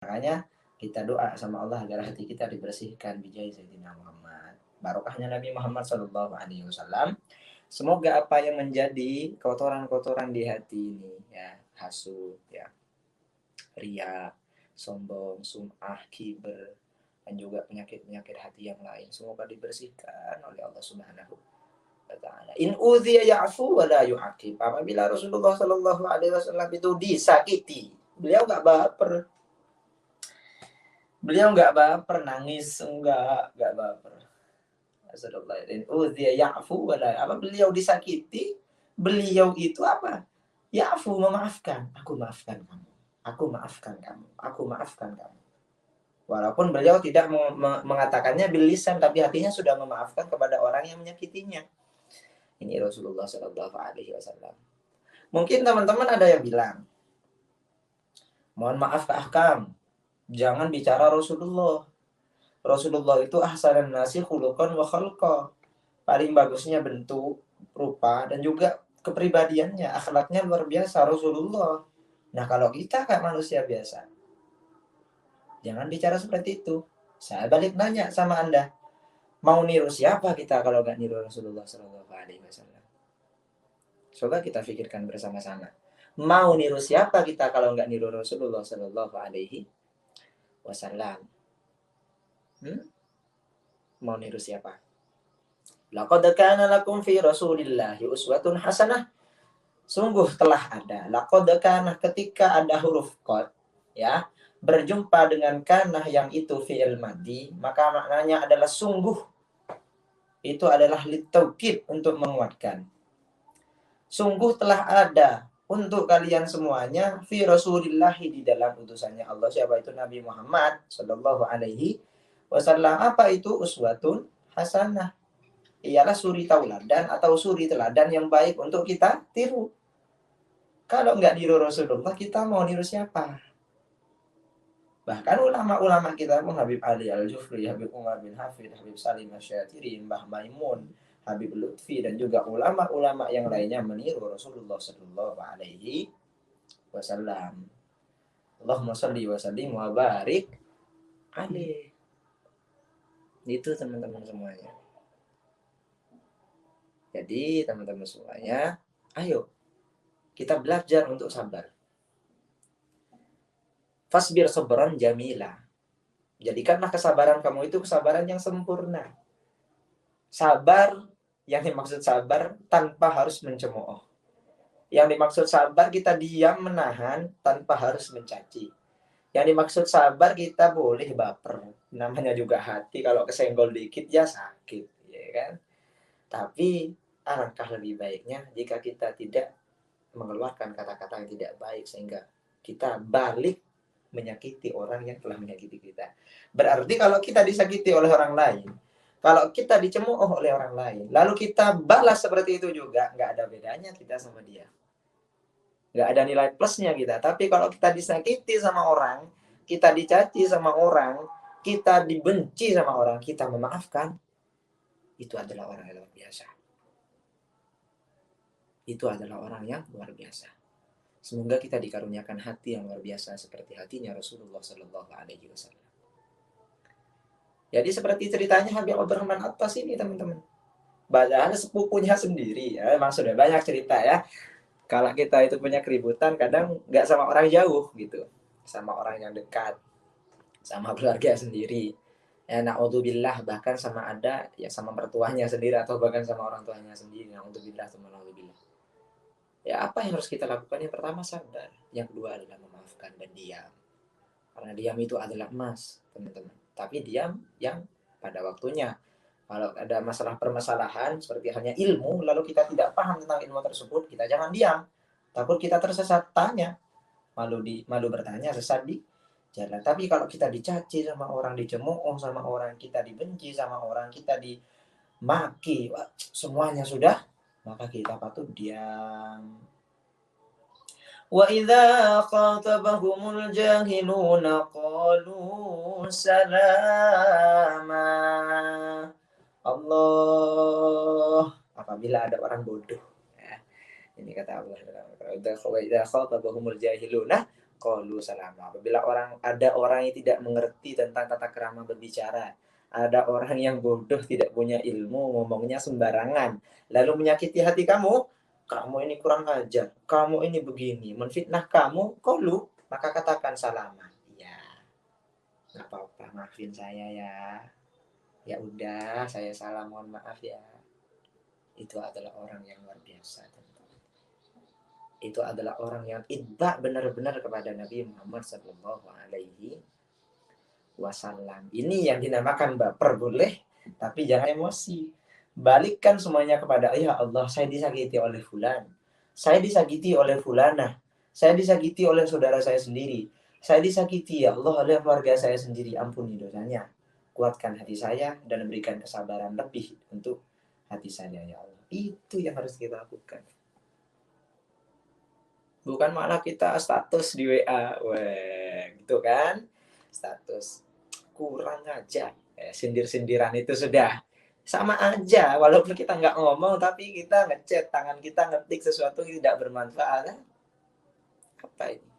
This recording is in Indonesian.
Makanya kita doa sama Allah agar hati kita dibersihkan bijai Sayyidina Muhammad. Barokahnya Nabi Muhammad Shallallahu Alaihi Wasallam. Semoga apa yang menjadi kotoran-kotoran di hati ini, ya, hasut, ya, ria, sombong, sum'ah, kiber, dan juga penyakit-penyakit hati yang lain, semoga dibersihkan oleh Allah Subhanahu wa taala. In udhiya ya'fu wa la yu'aqib. Apabila Rasulullah Shallallahu Alaihi Wasallam itu disakiti, beliau nggak baper. Beliau nggak baper, nangis, nggak baper. Astagfirullahaladzim. Udhiya ya'fu wala. Apa beliau disakiti, beliau itu apa? Ya'fu, memaafkan. Aku maafkan kamu. Aku maafkan kamu. Aku maafkan kamu. Walaupun beliau tidak mengatakannya bil lisan, tapi hatinya sudah memaafkan kepada orang yang menyakitinya. Ini Rasulullah Shallallahu Alaihi Wasallam. Mungkin teman-teman ada yang bilang, mohon maaf Kak Akam, jangan bicara Rasulullah. Rasulullah itu ahsanan nasi khuluqan wa khalqa. Paling bagusnya bentuk, rupa, dan juga kepribadiannya, akhlaknya luar biasa Rasulullah. Nah, kalau kita kayak manusia biasa, jangan bicara seperti itu. Saya balik nanya sama Anda, mau niru siapa kita kalau nggak niru Rasulullah Shallallahu Alaihi Wasallam? Coba kita pikirkan bersama-sama. Mau niru siapa kita kalau nggak niru Rasulullah Shallallahu Alaihi Wasallam? Mau niru siapa? Laqad kana lakum fi Rasulillahi uswatun hasanah. Sungguh telah ada. Laqad kana, ketika ada huruf qad, ya, berjumpa dengan kana yang itu fi'il madhi, maka maknanya adalah sungguh. Itu adalah litaukid, untuk menguatkan. Sungguh telah ada untuk kalian semuanya fi Rasulillahi, di dalam utusannya Allah. Siapa itu? Nabi Muhammad Sallallahu Alaihi Wasallam. Apa itu uswatun hasanah? Ialah suri tauladan atau suri teladan yang baik untuk kita tiru. Kalau nggak niru Rasulullah, kita mau niru siapa? Bahkan ulama-ulama kita pun, Habib Ali Al-Jufri, Habib Umar bin Hafid, Habib Salim Asy-Syatiri, Mbah Maimun, Habib Lutfi, dan juga ulama-ulama yang lainnya meniru Rasulullah Sallallahu Alaihi Wasallam. Allahumma sholli wa sallim wa barik alaihi. Itu teman-teman semuanya. Jadi teman-teman semuanya, ayo kita belajar untuk sabar. Fasbir sabran jamila. Jadikanlah kesabaran kamu itu kesabaran yang sempurna. Sabar, yang dimaksud sabar tanpa harus mencemooh. Yang dimaksud sabar kita diam menahan tanpa harus mencaci. Yang dimaksud sabar kita boleh baper. Namanya juga hati, kalau kesenggol dikit ya sakit, ya kan? Tapi alangkah lebih baiknya jika kita tidak mengeluarkan kata-kata yang tidak baik sehingga kita balik menyakiti orang yang telah menyakiti kita. Berarti kalau kita disakiti oleh orang lain, kalau kita dicemooh oleh orang lain, lalu kita balas seperti itu juga, nggak ada bedanya kita sama dia. Nggak ada nilai plusnya kita. Tapi kalau kita disakiti sama orang, kita dicaci sama orang, kita dibenci sama orang, kita memaafkan, itu adalah orang yang luar biasa. Itu adalah orang yang luar biasa. Semoga kita dikaruniakan hati yang luar biasa seperti hatinya Rasulullah Sallallahu Alaihi Wasallam. Jadi seperti ceritanya Habib Abdurrahman Attas ini, teman-teman. Padahal sepupunya sendiri, ya, memang sudah banyak cerita ya. Kalau kita itu punya keributan, kadang nggak sama orang jauh gitu, sama orang yang dekat, sama keluarga sendiri. Ya, naudzubillah, bahkan sama ada ya sama mertuanya sendiri atau bahkan sama orang tuanya sendiri. Naudzubillah, naudzubillah. Ya, apa yang harus kita lakukan? Yang pertama sabar, yang kedua adalah memaafkan dan diam. Karena diam itu adalah emas, teman-teman. Tapi diam yang pada waktunya. Kalau ada masalah permasalahan seperti hanya ilmu, lalu kita tidak paham tentang ilmu tersebut, kita jangan diam. Takut kita tersesat, tanya. Malu bertanya, sesat di jalan. Tapi kalau kita dicaci sama orang, dicemooh sama orang, kita dibenci sama orang, kita dimaki, semuanya sudah, maka kita patut diam. Wa idza khatabahumul jahiluna qalu salama. Allah, apabila ada orang bodoh, ya, ini kata Allah, wa idza khatabahumul jahiluna qalu salama. Apabila ada orang yang tidak mengerti tentang tata krama berbicara, ada orang yang bodoh tidak punya ilmu, ngomongnya sembarangan, lalu menyakiti hati kamu, kamu ini kurang ajar, kamu ini begini, menfitnah kamu, qalu, maka katakan salama. Iya, nggak apa-apa, maafin saya ya. Ya udah, saya salah, mohon maaf ya. Itu adalah orang yang luar biasa. Itu adalah orang yang itba benar-benar kepada Nabi Muhammad Sallallahu Alaihi Wasallam. Ini yang dinamakan baper boleh, tapi jangan emosi. Balikkan semuanya kepada ya Allah, saya disakiti oleh fulan, saya disakiti oleh fulana, saya disakiti oleh saudara saya sendiri, saya disakiti ya Allah oleh keluarga saya sendiri. Ampuni dosanya, kuatkan hati saya dan berikan kesabaran lebih untuk hati saya ya Allah. Itu yang harus kita lakukan. Bukan malah kita status di WA, weh, gitu kan? Status kurang aja, sindir-sindiran itu sudah sama aja. Walaupun kita nggak ngomong, tapi kita ngechat, tangan kita ngetik sesuatu yang tidak bermanfaat. Apa ini?